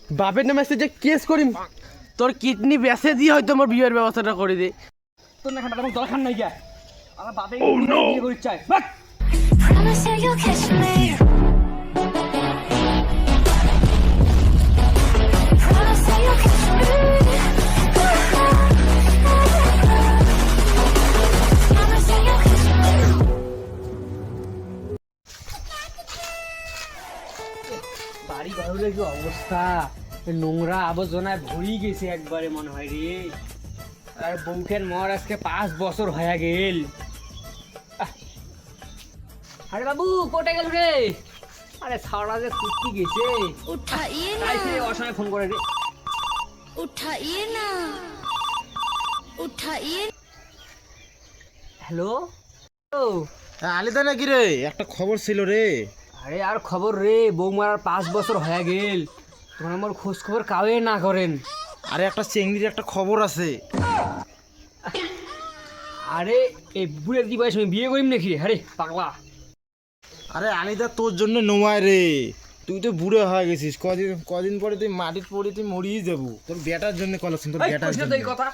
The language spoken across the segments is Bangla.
বাপের নামে যে কেস করিম তোর কিডনি বেচে দিয়ে হয়তো আমার বিয়ের ব্যবস্থাটা করে দে। তোর না খানটা দরকার নাই গা আমার বাপে বিয়ে করে চাই। Promise that you'll kiss me. Promise that you'll kiss me. Promise that you'll kiss me. বাড়ি ঘরের কি অবস্থা, নোংরা আবর্জনায় ভরি গেছে একবারে মনে হয় রে। আর বউকের মর আজকে 5 বছর হয়ে গেল। আরে বাবু কোটে গেল রে? আরে ছাড়া যে কুত্তি গেছে। उठाइए ना, তাই সে অসময় ফোন করে রে। उठाइए ना, उठाइए। হ্যালো ও আলিদা নাকি রে? একটা খবর ছিল রে। আরে আর খবর রে, বউ মারার 5 বছর হয়ে গেল, তোমার আমার খোঁজ খবর কাউয়ে না করেন। আরে একটা চেংড়ির একটা খবর আছে। আরে এই বুড়ে দি বয়স আমি বিয়ে করিম নাকি? আরে পাগলা। আরে আলিদা তোর জন্য নোমায় রে, তুই তো বুড়ো হয়ে গেছিস। কদিন পরে তুই মাটির পরে তুই মরিয়ে যাবো। তোর বেটার জন্য কলেকশন, তোর এই বেটার কইছিস জন্য। তো এই কথা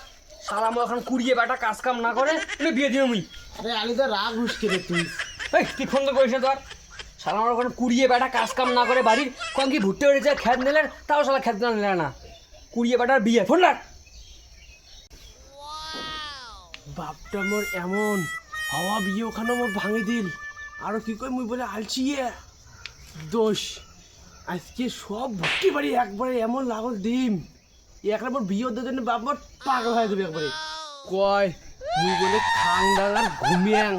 শালা আমার এখন কুড়িয়ে বেটা কাজ কাম না করে তুমি বিয়ে দিও মুই। আরে আলিদা রাগ হুসকে রে তুই। এই তুই ফোন তো করিস না তোর। শালা আমার ওখানে কুড়িয়ে বেটা কাজ কাম না করে বাড়ির কোন কি ভুট্টে উঠেছে খেত নিলেন, তাও শালা খেত না নিলে না। কুড়িয়ে বেটার বিয়ে ফোন রাখ। বাপটা মোর এমন হওয়া বিয়ে ওখানে মোর ভাঙে দিল। আরো কি কই মুই বলে আলছিয়ে দোষ। আজকে সব ভর্তি বাড়ি একবারে এমন লাগল ডিম একবার মোর বিয়ে ওদের জন্য বাপ মোর পাগল হয়ে যাবে একবারে। কয় মুই বলে খাং ডাঙার ঘুমিয়াং,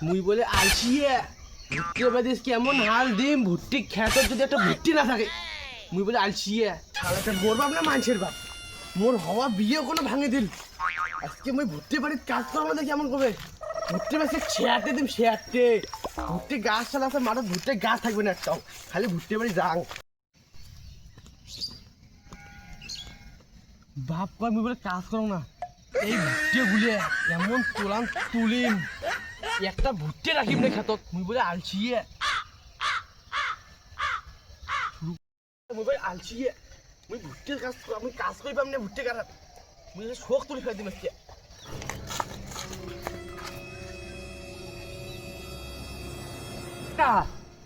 মুই বলে আলছিয়ে ভুট্টি বাদিস কেমন হাল ডিম। ভুট্টি খেতর যদি একটা ভুট্টি না থাকে মুই বলে আলছিয়ে শালাটা মোর বাপ না মানুষের বাপ। মোর হওয়া বিয়ে কোনো ভাঙে দিল। আজকে মুই ভুট্টি বাড়ির কাজ করার মধ্যে কেমন করবে? ভুট্টি বাড়ি ছেয়াটে দিম ছেয়াটে। ভুট্টি গাছ চালাতে মাঠে ভুট্টে গাছ থাকবে না একটাও, খালি ভুট্টি বাড়ি যাং। বাপ কয় মুই বলে কাজ করো না, এই ভুট্টে গুলে এমন তোলান তুলিম একটা ভুট্টে রাখিম না খেতত। মুই বলে আলছিয়ে মুই বলে আলছিয়ে মুই ভুট্টের কাজ আমি কাজ করি পাম না ভুট্টে কাটাত। মুই শোক তুলি ফেলে দিম আজকে।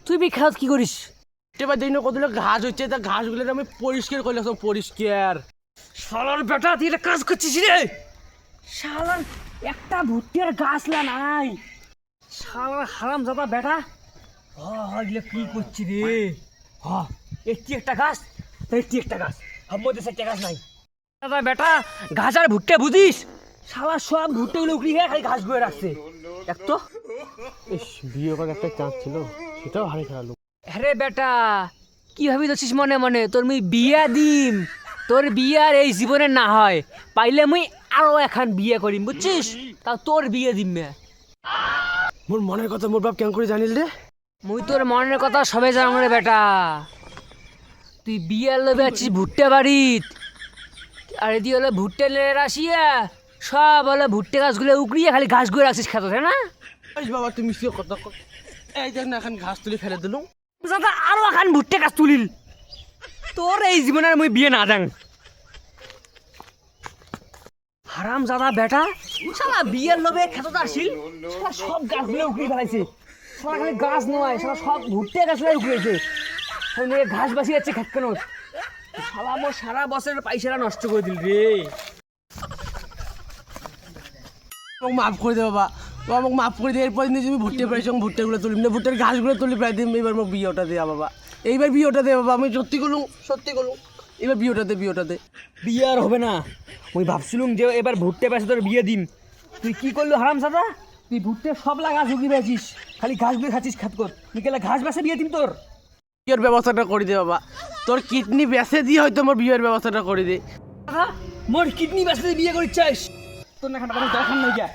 তুই বিখ্যাত কি করিস? এবার দেখি না কতগুলো ঘাস হচ্ছে, তা ঘাসগুলো আমি পরিষ্কার করলে সব পরিষ্কার। শালার বেটা তুই এটা কাজ করছিস রে? শালার একটা ভুট্টের গাছ লা নাই। শালার হারাম জাদা বেটা এগুলো কি করছি রে? একটি একটা গাছ, একটি একটা গাছ, মধ্যে একটা গাছ নাই। দাদা বেটা ঘাস আর ভুট্টে বুঝিস? শালা সব ভুট্টেগুলো উকড়ি খেয়ে খালি ঘাস গুয়ে রাখছে। এক তো বিয়ে করার একটা চান্স ছিল, সেটাও হারিয়ে ফেলালো। আরে বেটা কি ভাবি যাচ্ছিস মনে মনে? তোর মুই বিয়া দিম, তোর বিয়ে আর এই জীবনে না হয়, পাইলে মুই আরো এখন বিয়ে করিম বুঝছিস? তাও তোর বিয়ে দিম না। মোর মনের কথা মোর বাপ কেমন করে জানিল রে? মুই তোর মনের কথা সবে জানো রে বেটা। তুই বিয়ে লবে আছিস ভুট্টে বাড়িত, আর এদি হলে ভুট্টে লেরে রাশিয়া সব হলে ভুট্টে গাছগুলো উকড়িয়ে খালি ঘাস গুয়ে রাখছিস খেত, তাই না? বাবা তুমি সে কথা এই দেখ না এখন ঘাস তুলে ফেলে দিলুম। দাদা আরো এখন ভুট্টে গাছ তুলিল, তোর এই জীবনের মুই বিয়ে না দেন। হারাম জাদা বেটা শালা বিয়ের লোভে খেতে আসছিল, শালা সব গাছগুলো উকড়ে ফেলাইছে। শালা খালি গাছ নয়, শালা সব ভুট্টে গাছগুলো উকড়েছে। ঘাস বাসি যাচ্ছে খেত কেন? শালা আমার সারা বছরের পয়সাটা নষ্ট করে দিল রে। আমাকে মাফ করে দে বাবা, তো আমাকে মাফ করে দে। এরপর দিন তুমি ভুট্টে পাইছ ভুট্টেগুলো তুলিম না, ভুট্টের ঘাসগুলো তুলি প্রায় দিন। এবার মোক বিয়েটা দেয়া বাবা, এইবার বিয়েটা দে বাবা। আমি সত্যি করলুম, সত্যি করলুম, এবার বিয়েটা দে, বিয়েটা দে। বিয়ে আর হবে না। মুই ভাবছিলুম যে এবার ভুট্টে পাইছে তোর বিয়ে দিন, তুই কি করলি হারাম জাদা? তুই ভুট্টে সবলা গাছ উগিয়ে বেছিস, খালি ঘাসগুলো খাচ্ছিস খাত কর। তুই কেলা ঘাস বাসে বিয়ে দিন তোর? বিয়ের ব্যবস্থাটা করে দে বাবা, তোর কিডনি বেচে দিয়ে হয়তো আমার বিয়ের ব্যবস্থাটা করে দে। দাদা মোর কিডনি বেচে বিয়ে করিস চাইস? তোর না খানটা দরকার নাই গা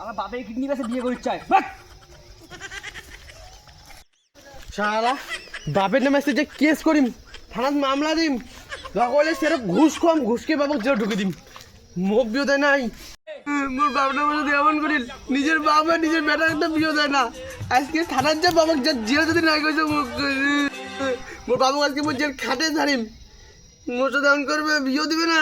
আমার বাপের কিডনি বেচে বিয়ে করিস চাই। শালা বাপের নামে যে কেস করিম, থানাত মামলা দিম, দরকার সেরকম ঘুষ কম ঘুষকে বাবুক জেল ঢুকে দিম। মোক বিয়ে দেয় নাই, মোর বাপটা যদি এমন করিল নিজের বাপ আর নিজের বেটার একটা বিয়ে দেয় না। আজকে থানার যে বাবাক জেল যদি নাই কইছে মোর বাবু আজকে মোর জেল খাটে ছাড়িম। মোর সাথে এমন করবে, বিয়েও দিবে না।